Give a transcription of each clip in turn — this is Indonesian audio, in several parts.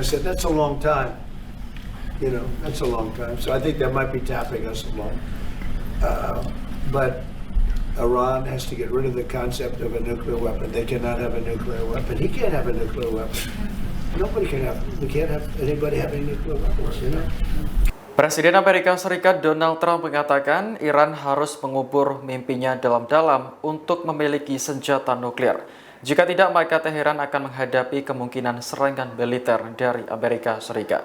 said, that's a long time. That's a long time. So I think that might be tapping us along. But Iran has to get rid of the concept of a nuclear weapon. They cannot have a nuclear weapon. He can't have a nuclear weapon. Nobody can have. We can't have anybody having nuclear weapons. Presiden Amerika Serikat Donald Trump mengatakan Iran harus mengubur mimpinya dalam-dalam untuk memiliki senjata nuklir. Jika tidak, maka Teheran akan menghadapi kemungkinan serangan militer dari Amerika Serikat.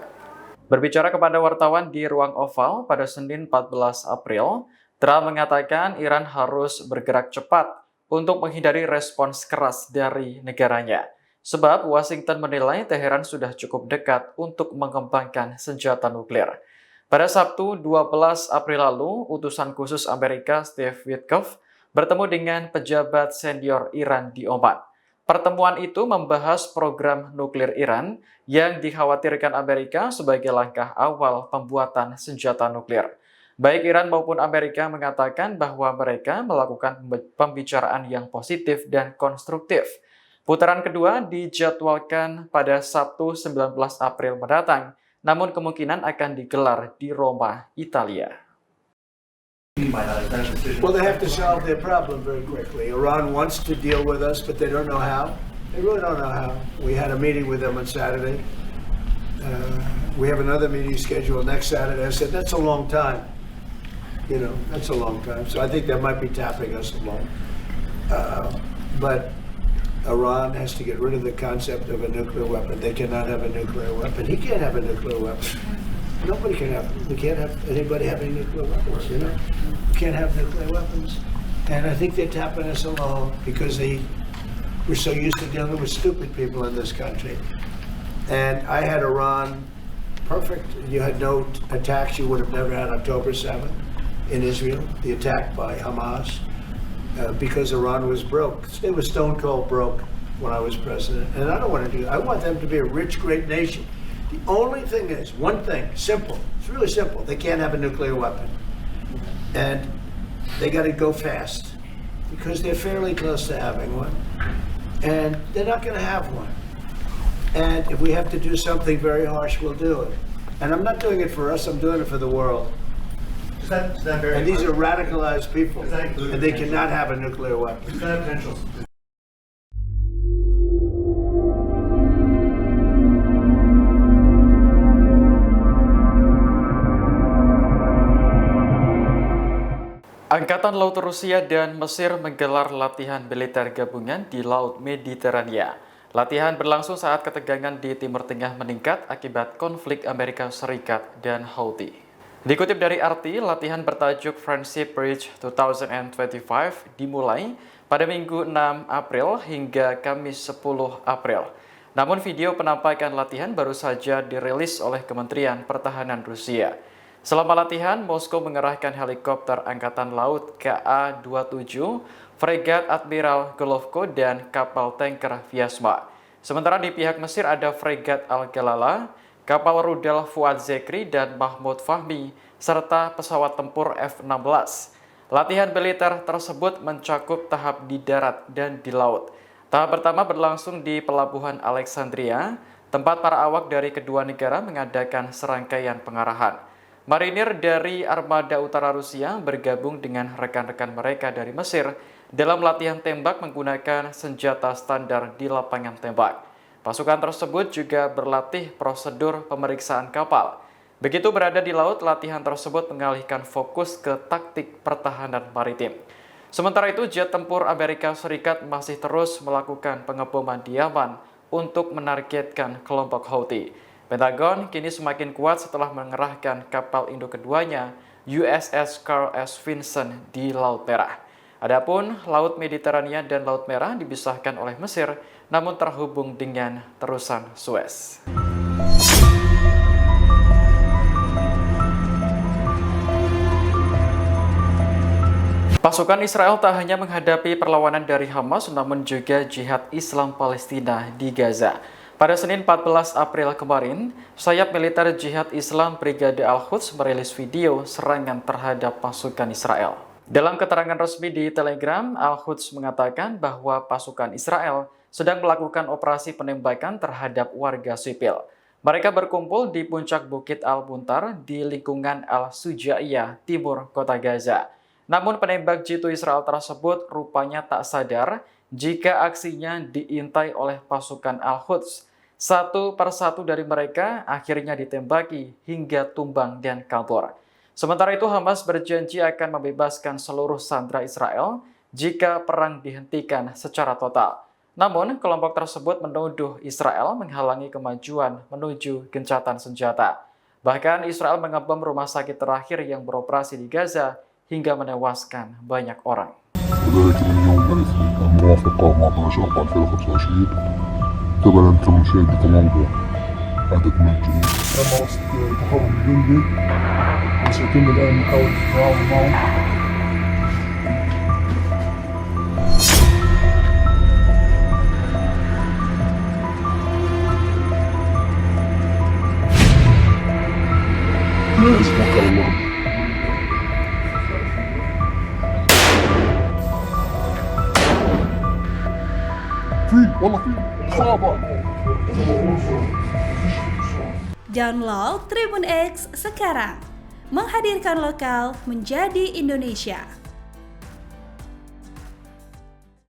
Berbicara kepada wartawan di Ruang Oval pada Senin 14 April, Trump mengatakan Iran harus bergerak cepat untuk menghindari respons keras dari negaranya. Sebab Washington menilai Teheran sudah cukup dekat untuk mengembangkan senjata nuklir. Pada Sabtu 12 April lalu, utusan khusus Amerika Steve Witkoff bertemu dengan pejabat senior Iran di Oman. Pertemuan itu membahas program nuklir Iran yang dikhawatirkan Amerika sebagai langkah awal pembuatan senjata nuklir. Baik Iran maupun Amerika mengatakan bahwa mereka melakukan pembicaraan yang positif dan konstruktif. Putaran kedua dijadwalkan pada Sabtu 19 April mendatang, namun kemungkinan akan digelar di Roma, Italia. Well, they have to solve their problem very quickly. Iran wants to deal with us, but they don't know how. They really don't know how. We had a meeting with them on Saturday. We have another meeting scheduled next Saturday. I said, that's a long time. That's a long time. So I think that might be tapping us along. But Iran has to get rid of the concept of a nuclear weapon. They cannot have a nuclear weapon. He can't have a nuclear weapon. Nobody can have. We can't have anybody having nuclear weapons. We can't have nuclear weapons. And I think they're tapping us along because we're so used to dealing with stupid people in this country. And I had Iran perfect. You had no attacks. You would have never had October 7th in Israel, the attack by Hamas. Because Iran was broke. They were stone cold broke when I was president. And I don't want to do that. I want them to be a rich, great nation. The only thing is, one thing, simple. It's really simple. They can't have a nuclear weapon. And they got to go fast because they're fairly close to having one. And they're not going to have one. And if we have to do something very harsh, we'll do it. And I'm not doing it for us. I'm doing it for the world. And these are radicalized people, and they cannot have a nuclear weapon. Angkatan Laut Rusia dan Mesir menggelar latihan militer gabungan di Laut Mediterania. Latihan berlangsung saat ketegangan di Timur Tengah meningkat akibat konflik Amerika Serikat dan Houthi. Dikutip dari RT, latihan bertajuk Friendship Bridge 2025 dimulai pada Minggu 6 April hingga Kamis 10 April. Namun video penampakan latihan baru saja dirilis oleh Kementerian Pertahanan Rusia. Selama latihan, Moskow mengerahkan helikopter Angkatan Laut KA-27, fregat Admiral Golovko, dan kapal tanker Vyazma. Sementara di pihak Mesir ada fregat Al-Galala, kapal rudal Fuad Zekri dan Mahmud Fahmi, serta pesawat tempur F-16. Latihan militer tersebut mencakup tahap di darat dan di laut. Tahap pertama berlangsung di Pelabuhan Alexandria, tempat para awak dari kedua negara mengadakan serangkaian pengarahan. Marinir dari Armada Utara Rusia bergabung dengan rekan-rekan mereka dari Mesir dalam latihan tembak menggunakan senjata standar di lapangan tembak. Pasukan tersebut juga berlatih prosedur pemeriksaan kapal. Begitu berada di laut, latihan tersebut mengalihkan fokus ke taktik pertahanan maritim. Sementara itu, jet tempur Amerika Serikat masih terus melakukan pengeboman di Yaman untuk menargetkan kelompok Houthi. Pentagon kini semakin kuat setelah mengerahkan kapal induk keduanya, USS Carl S. Vinson di Laut Merah. Adapun Laut Mediterania dan Laut Merah dipisahkan oleh Mesir, namun terhubung dengan terusan Suez. Pasukan Israel tak hanya menghadapi perlawanan dari Hamas, namun juga jihad Islam Palestina di Gaza. Pada Senin 14 April kemarin, sayap militer jihad Islam Brigade Al-Quds merilis video serangan terhadap pasukan Israel. Dalam keterangan resmi di Telegram, Al-Quds mengatakan bahwa pasukan Israel sedang melakukan operasi penembakan terhadap warga sipil. Mereka berkumpul di puncak Bukit Al-Buntar di lingkungan Al-Sujaiyah, timur kota Gaza. Namun penembak jitu Israel tersebut rupanya tak sadar jika aksinya diintai oleh pasukan Al-Quds. Satu persatu dari mereka akhirnya ditembaki hingga tumbang dan kabur. Sementara itu Hamas berjanji akan membebaskan seluruh sandera Israel jika perang dihentikan secara total. Namun, kelompok tersebut menuduh Israel menghalangi kemajuan menuju gencatan senjata. Bahkan Israel mengebom rumah sakit terakhir yang beroperasi di Gaza hingga menewaskan banyak orang. وذلك من يوم الموافقة مع 12/4/2025 تبين مشاهدة الموضوع عدد من الجنود تم وصف تهرب الجندي وسيتم الآن محاولة التعاون معه لا اسمك الله والله في إصابة. Download Tribun X sekarang, menghadirkan lokal menjadi Indonesia.